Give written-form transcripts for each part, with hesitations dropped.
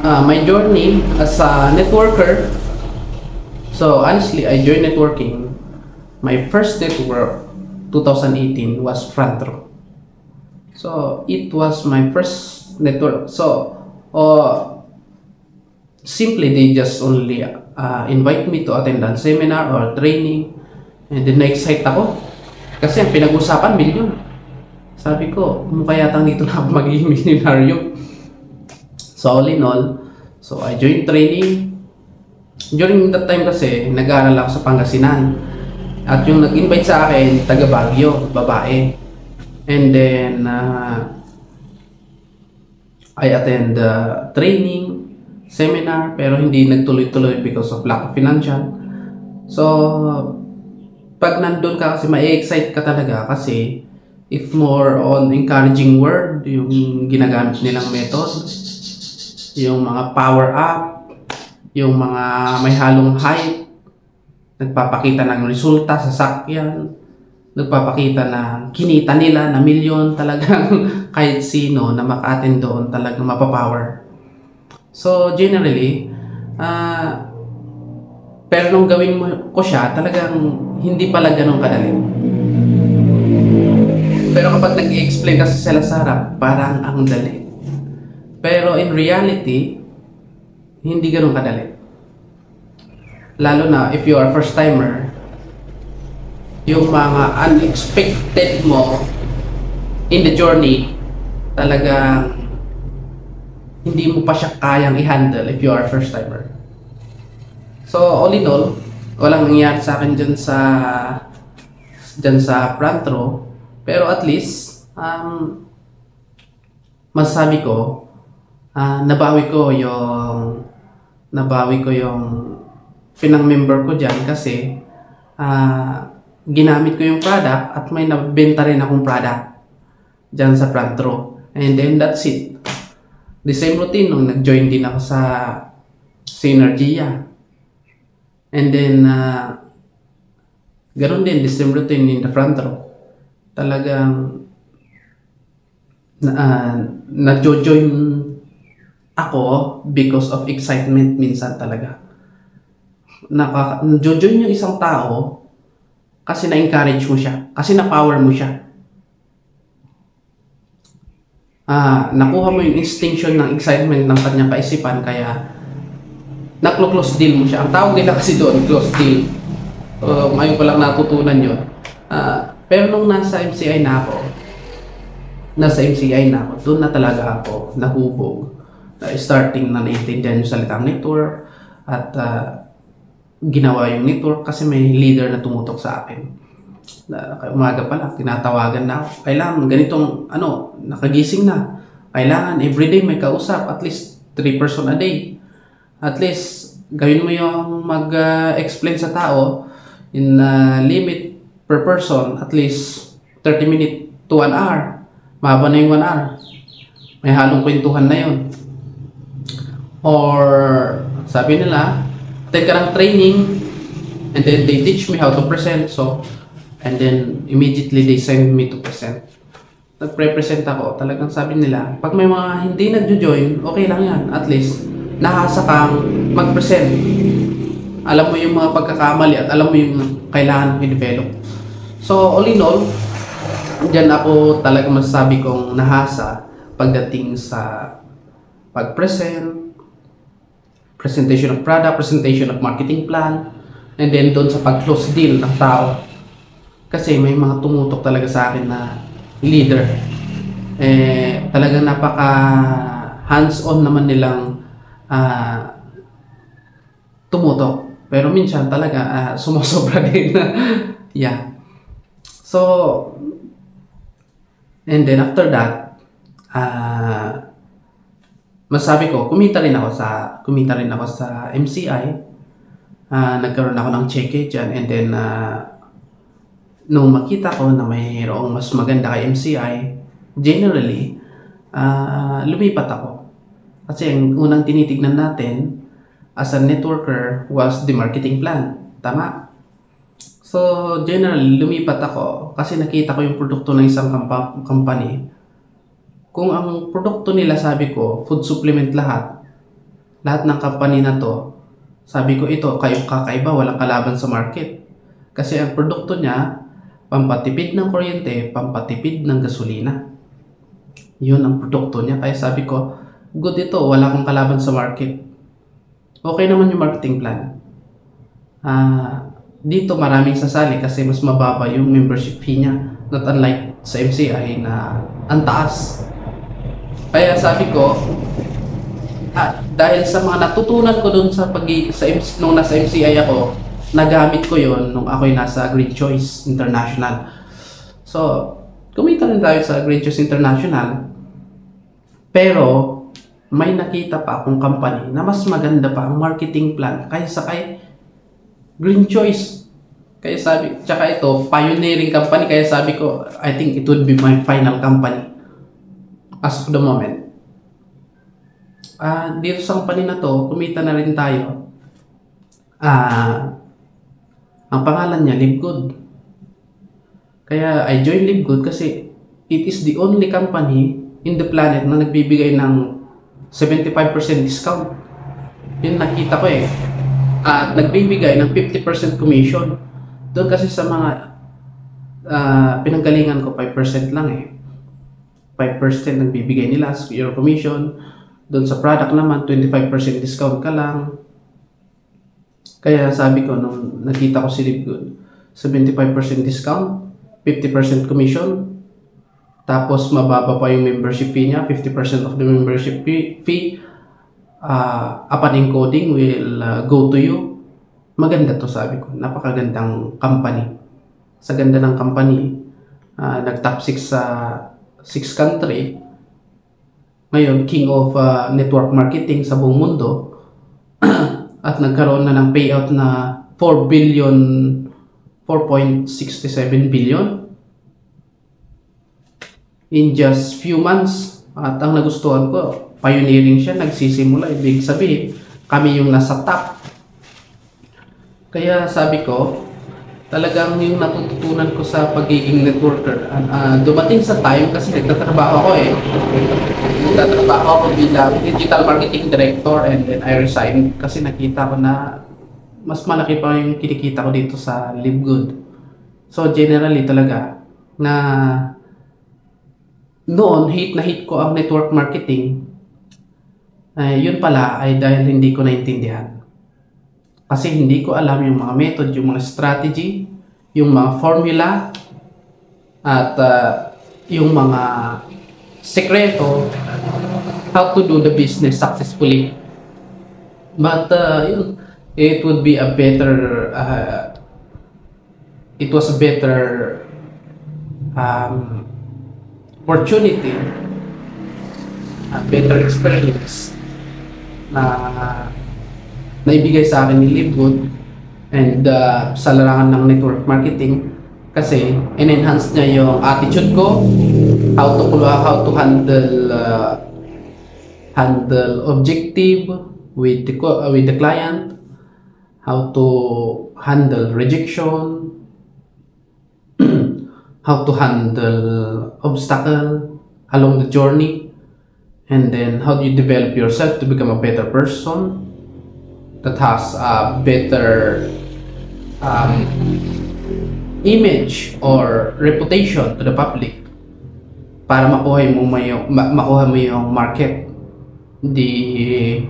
My journey as a networker. So honestly, I joined networking. My first network 2018 was Front Row. So it was my first network. So simply they just only invite me to attend a seminar or training, and then na-excite ako kasi ang pinag-usapan milyon. Sabi ko, mukha yata dito na ako magiging milyonaryo. So all in all, so I joined training. During that time kasi, nag-aaral ako sa Pangasinan. At yung nag-invite sa akin, taga Baguio, babae. And then, I attend training, seminar, pero hindi nagtuloy-tuloy because of lack of financial. So, pag nandun ka kasi, ma-excite ka talaga kasi it's more on encouraging word, yung ginagamit nilang method, yung mga power up, yung mga may halong hype, nagpapakita ng resulta sa sakyan, nagpapakita na kinita nila na milyon, talagang kahit sino na maka-attend doon talagang mapapower. So generally, pero nung gawin mo ko siya, talagang hindi pala ganun kadali. Pero kapag nag-i-explain kasi sila sa harap, parang ang dali. Pero in reality, hindi ganun kadali. Lalo na if you are first timer, yung mga unexpected mo in the journey, talagang hindi mo pa siya kayang i-handle if you are first timer. So all in all, walang nangyari sa akin dyan sa front row, pero at least masasabi ko, nabawi ko yung pinang-member ko dyan kasi ginamit ko yung product at may nabenta rin akong product dyan sa front row. And then that's it. The same routine nung nag-join din ako sa Synergia. And then ganoon din, the same routine in the front row. Talagang nag-join ako because of excitement minsan talaga. Nag-join yung isang tao kasi na-encourage mo siya, kasi na-power mo siya. Nakuha mo yung extinction ng excitement ng kanyang kaisipan, kaya na-close deal mo siya. Ang tawag nila kasi doon, close deal. Ngayon ko lang natutunan yun. Pero nung nasa MCI na ako, doon na talaga ako nahubog. Starting na naintindihan yung salitang network at ginawa yung network kasi may leader na tumutok sa akin. Umaga pa lang, tinatawagan na ako. Kailangan ganitong, nakagising na. Kailangan everyday may kausap, at least 3 person a day. At least, gawin mo yung mag-explain sa tao in limit per person, at least 30 minutes to 1 hour. Mahaba na yung 1 hour. May halong kwentuhan na yun. Or, sabi nila, take ka ng training, and then they teach me how to present. So, and then immediately they send me to present. Nagpre-present ako. Talagang sabi nila, pag may mga hindi nagjo-join, okay lang yan. At least, nahasa kang mag-present. Alam mo yung mga pagkakamali at alam mo yung kailangan i-develop. So, all in all, dyan ako talaga masasabi kong nahasa pagdating sa pag-present, presentation of product, presentation of marketing plan, and then doon sa pag-close deal ng tao. Kasi may mga tumutok talaga sa akin na leader. Talagang napaka hands-on naman nilang tumutok. Pero minsan talaga sumusobra din. Yeah. So, and then after that, masabi ko, kumita rin ako sa MCI. Nagkaroon ako ng cheque dyan, and then nung makita ko na mayroong mas maganda kay MCI, generally, lumipat ako. Kasi ang unang tinitignan natin as a networker was the marketing plan. Tama? So, generally, lumipat ako kasi nakita ko yung produkto ng isang company. Kung ang produkto nila, sabi ko, food supplement lahat, lahat ng company na to, sabi ko ito, kakaiba, walang kalaban sa market. Kasi ang produkto niya, pampatipid ng kuryente, pampatipid ng gasolina. Yun ang produkto niya. Kaya sabi ko, good ito, wala akong kalaban sa market. Okay naman yung marketing plan. Dito maraming sasali kasi mas mababa yung membership fee niya. Not unlike sa MCI na ang taas. Kaya sabi ko, dahil sa mga natutunan ko dun nung nasa MCI ako, nagamit ko yon nung ako'y nasa Green Choice International. So, kumita rin tayo sa Green Choice International. Pero, may nakita pa akong company na mas maganda pa ang marketing plan kaysa kay Green Choice. Kaya sabi, tsaka ito, pioneering company. Kaya sabi ko, I think it would be my final company as of the moment. Dito sa company na to, kumita na rin tayo. Ang pangalan niya, Live Good. Kaya I joined Live Good kasi it is the only company in the planet na nagbibigay ng 75% discount. Yun nakita ko eh. At nagbibigay ng 50% commission. Doon kasi sa mga pinanggalingan ko, 5% lang eh. 5% nagbibigay nila as your commission. Doon sa product naman, 25% discount ka lang. Kaya sabi ko, nung nakita ko si Live Good, 75% discount, 50% commission, tapos mababa pa yung membership fee niya, 50% of the membership fee, upon encoding will go to you. Maganda to, sabi ko. Napakagandang company. Sa ganda ng company, nag-top 6 sa 6 country. Ngayon, king of network marketing sa buong mundo. At nagkaroon na ng payout na 4.67 billion in just few months. At ang nagustuhan ko, pioneering siya, nagsisimula. Ibig sabihin, kami yung nasa top. Kaya sabi ko, talagang yung natututunan ko sa pagiging networker, dumating sa time kasi nagtatrabaho ako eh. Nagtatrabaho ako bilang digital marketing director, and then I resigned kasi nakita ko na mas malaki pa yung kinikita ko dito sa Live Good. So generally talaga na noon hate na hate ko ang network marketing. Yun pala ay dahil hindi ko naintindihan. Kasi hindi ko alam yung mga method, yung mga strategy, yung mga formula, at yung mga sekreto, how to do the business successfully. But it would be a better, it was a better opportunity, a better experience na naibigay sa akin ni Live Good and sa larangan ng network marketing kasi in-enhance niya yung attitude ko, how to handle objective with the client, how to handle rejection, how to handle obstacle along the journey, and then how do you develop yourself to become a better person that has a better image or reputation to the public para makuha mo yung market, the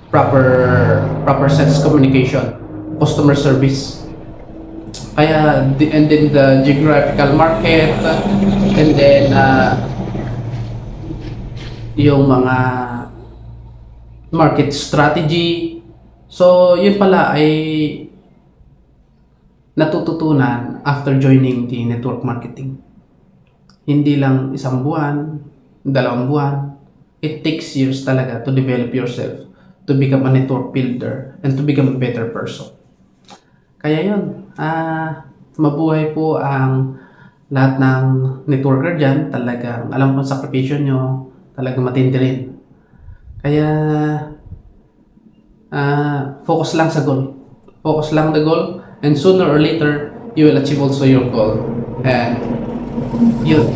proper sales communication, customer service. Kaya and then the geographical market, and then yung mga market strategy. So yun pala ay natututunan after joining the network marketing. Hindi lang isang buwan, 2 buwan. It takes years talaga to develop yourself, to become a network builder, and to become a better person. Kaya yun, mabuhay po ang lahat ng networker dyan. Talagang alam ko sakripisyo nyo, talagang matindi rin. Kaya focus lang sa goal. Focus lang the goal, and sooner or later you will achieve also your goal. And yun.